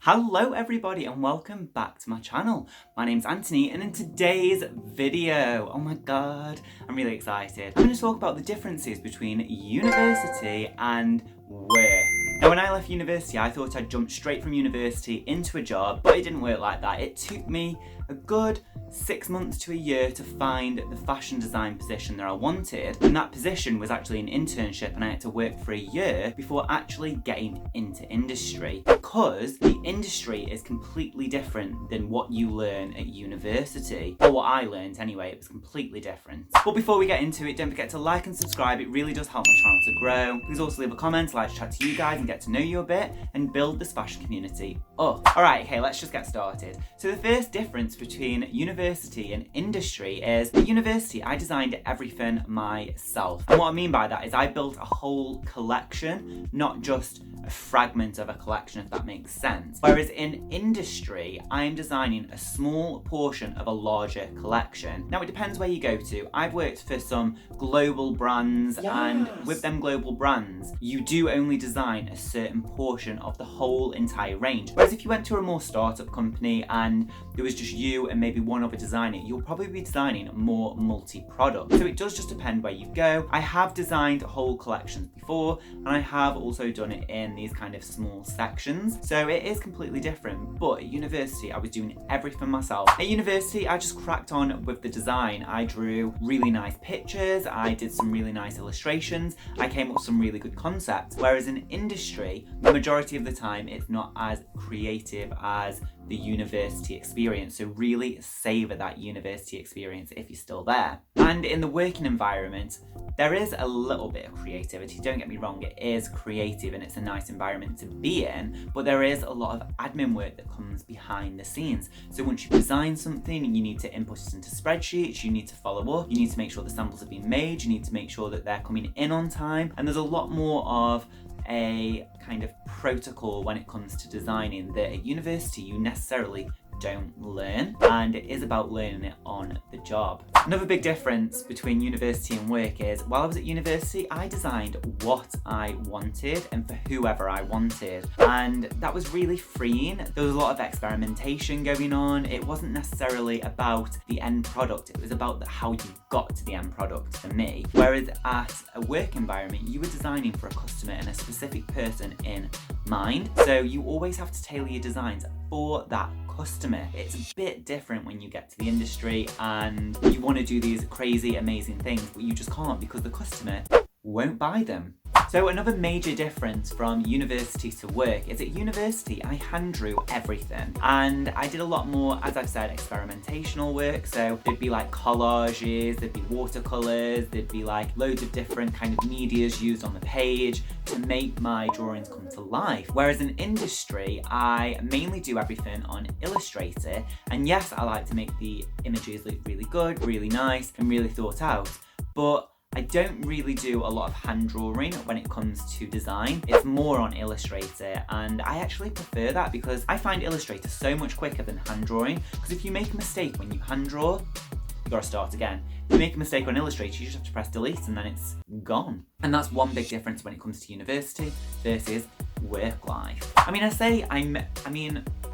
Hello everybody and welcome back to my channel. My name's Antony and in today's video, oh my god, I'm really excited. I'm going to talk about the differences between university and work. Now when I left university I thought I'd jump straight from university into a job, but it didn't work like that. It took me a good 6 months to a year to find the fashion design position that I wanted, and that position was actually an internship and I had to work for a year before actually getting into industry, because the industry is completely different than what you learn at university, or what I learned anyway. It was completely different. But before we get into it, don't forget to like and subscribe. It really does help my channel to grow. Please also leave a comment, like to chat to you guys and get to know you a bit and build this fashion community up. Alright, okay, let's just get started. So the first difference between university and industry is at university I designed everything myself. And what I mean by that is I built a whole collection, not just a fragment of a collection, if that makes sense. Whereas in industry, I am designing a small portion of a larger collection. Now it depends where you go to. I've worked for some global brands, and with them global brands, you do only design a certain portion of the whole entire range. Whereas if you went to a more startup company and there was just you and maybe one other designer, you'll probably be designing more multi-product. So it does just depend where you go. I have designed whole collections before, and I have also done it in these kind of small sections. So it is completely different, but at university I was doing everything myself. At university I just cracked on with the design. I drew really nice pictures, I did some really nice illustrations, I came up with some really good concepts. Whereas in industry, the majority of the time it's not as creative as the university experience, so really savour that university experience if you're still there. And in the working environment, there is a little bit of creativity, don't get me wrong, it is creative and it's a nice environment to be in, but there is a lot of admin work that comes behind the scenes. So once you design something, you need to input it into spreadsheets, you need to follow up, you need to make sure the samples have been made, you need to make sure that they're coming in on time, and there's a lot more of a kind of protocol when it comes to designing that at university you necessarily don't learn, and it is about learning it on the job. Another big difference between university and work is while I was at university I designed what I wanted and for whoever I wanted, and that was really freeing. There was a lot of experimentation going on. It wasn't necessarily about the end product, it was about how you got to the end product for me. Whereas at a work environment you were designing for a customer and a specific person in mind, so you always have to tailor your designs for that customer. It's a bit different when you get to the industry and you want to do these crazy amazing things, but you just can't because the customer won't buy them. So another major difference from university to work is at university I hand drew everything, and I did a lot more, as I've said, experimentational work. So there'd be like collages, there'd be watercolours, there'd be like loads of different kind of medias used on the page to make my drawings come to life. Whereas in industry I mainly do everything on Illustrator, and yes, I like to make the images look really good, really nice and really thought out, but I don't really do a lot of hand drawing when it comes to design. It's more on Illustrator, and I actually prefer that because I find Illustrator so much quicker than hand drawing, because if you make a mistake when you hand draw, you gotta start again. If you make a mistake on Illustrator, you just have to press delete and then it's gone. And that's one big difference when it comes to university versus work life. At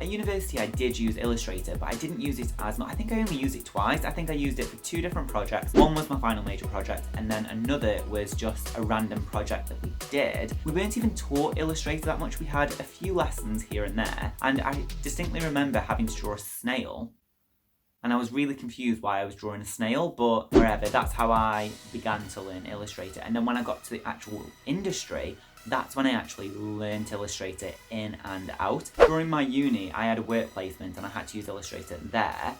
university I did use Illustrator, but I didn't use it as much. I think I only used it twice. I think I used it for 2 different projects. One was my final major project, and then another was just a random project that we did. We weren't even taught Illustrator that much. We had a few lessons here and there, and I distinctly remember having to draw a snail, and I was really confused why I was drawing a snail, but wherever, that's how I began to learn Illustrator. And then when I got to the actual industry, that's when I actually learned Illustrator in and out. During my uni, I had a work placement and I had to use Illustrator there.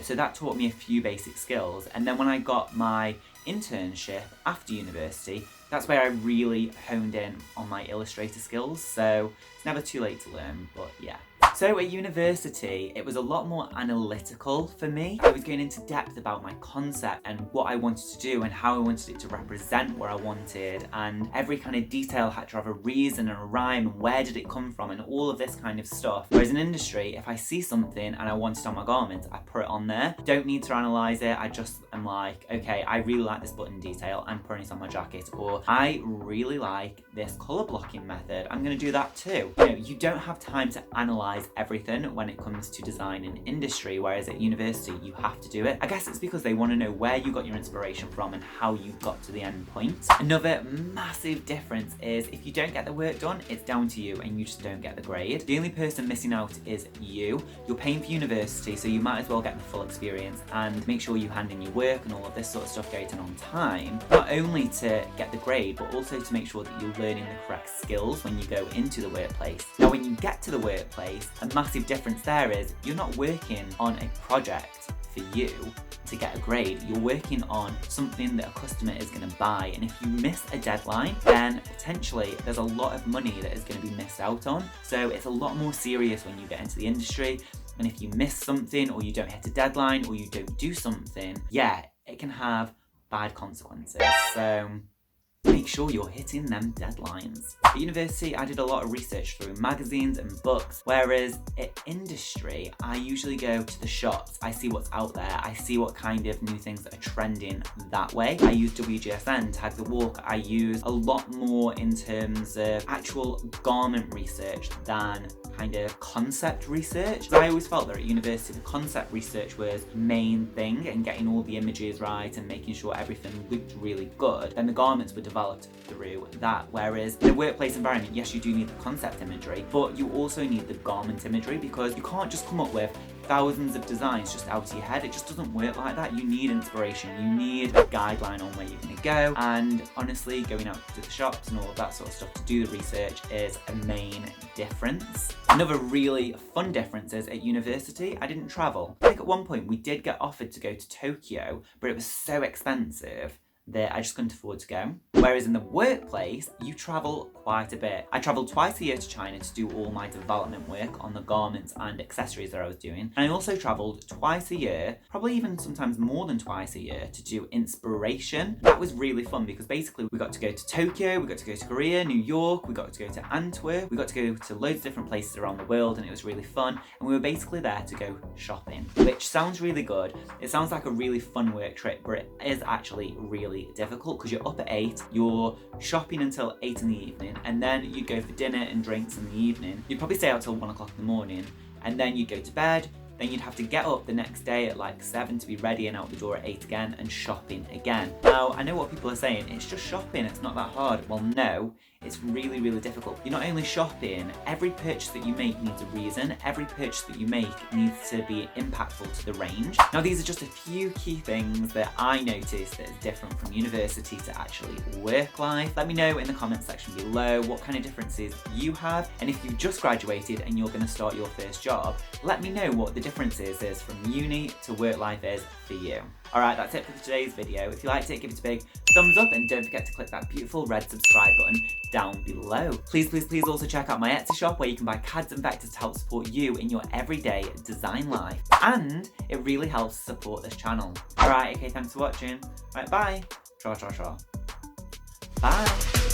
So that taught me a few basic skills. And then when I got my internship after university, that's where I really honed in on my Illustrator skills. So it's never too late to learn, but yeah. So at university, it was a lot more analytical for me. I was going into depth about my concept and what I wanted to do and how I wanted it to represent what I wanted, and every kind of detail had to have a reason and a rhyme and where did it come from and all of this kind of stuff. Whereas in industry, if I see something and I want it on my garment, I put it on there. Don't need to analyse it, I just am like, okay, I really like this button detail, I'm putting it on my jacket, or I really like this colour blocking method, I'm going to do that too. you don't have time to analyse everything when it comes to design in industry, whereas at university you have to do it. I guess it's because they want to know where you got your inspiration from and how you got to the end point. Another massive difference is if you don't get the work done, it's down to you and you just don't get the grade. The only person missing out is you. You're paying for university, so you might as well get the full experience and make sure you hand in your work and all of this sort of stuff going on time, not only to get the grade but also to make sure that you're learning the correct skills when you go into the workplace. Now when you get to the workplace, a massive difference there is you're not working on a project for you to get a grade. You're working on something that a customer is going to buy, and if you miss a deadline, then potentially there's a lot of money that is going to be missed out on. So it's a lot more serious when you get into the industry, and if you miss something or you don't hit a deadline or you don't do something, yeah, it can have bad consequences. So make sure you're hitting them deadlines. At university, I did a lot of research through magazines and books, whereas at industry, I usually go to the shops. I see what's out there. I see what kind of new things are trending that way. I use WGSN, Tag the Walk. I use a lot more in terms of actual garment research than kind of concept research. I always felt that at university, the concept research was the main thing and getting all the images right and making sure everything looked really good. Then the garments were developed through that. Whereas in a workplace environment, yes, you do need the concept imagery, but you also need the garment imagery, because you can't just come up with thousands of designs just out of your head. It just doesn't work like that. You need inspiration. You need a guideline on where you're going to go. And honestly, going out to the shops and all of that sort of stuff to do the research is a main difference. Another really fun difference is at university, I didn't travel. I think at one point we did get offered to go to Tokyo, but it was so expensive that I just couldn't afford to go. Whereas in the workplace, you travel quite a bit. I travelled twice a year to China to do all my development work on the garments and accessories that I was doing. And I also travelled twice a year, probably even sometimes more than twice a year, to do inspiration. That was really fun because basically we got to go to Tokyo, we got to go to Korea, New York, we got to go to Antwerp, we got to go to loads of different places around the world, and it was really fun. And we were basically there to go shopping, which sounds really good. It sounds like a really fun work trip, but it is actually really difficult because you're up at 8, you're shopping until 8 in the evening, and then you go for dinner and drinks in the evening. You'd probably stay out till 1 o'clock in the morning, and then you go to bed. Then you'd have to get up the next day at like 7 to be ready and out the door at 8 again and shopping again. Now, I know what people are saying, it's just shopping, it's not that hard. Well, no, it's really, really difficult. You're not only shopping, every purchase that you make needs a reason. Every purchase that you make needs to be impactful to the range. Now, these are just a few key things that I noticed that is different from university to actually work life. Let me know in the comments section below what kind of differences you have. And if you've just graduated and you're gonna start your first job, let me know what the differences is from uni to work life is for you. Alright, that's it for today's video. If you liked it, give it a big thumbs up and don't forget to click that beautiful red subscribe button down below. Please, please, please also check out my Etsy shop where you can buy CADs and vectors to help support you in your everyday design life. And it really helps support this channel. Alright, okay, thanks for watching. Right, bye. Bye.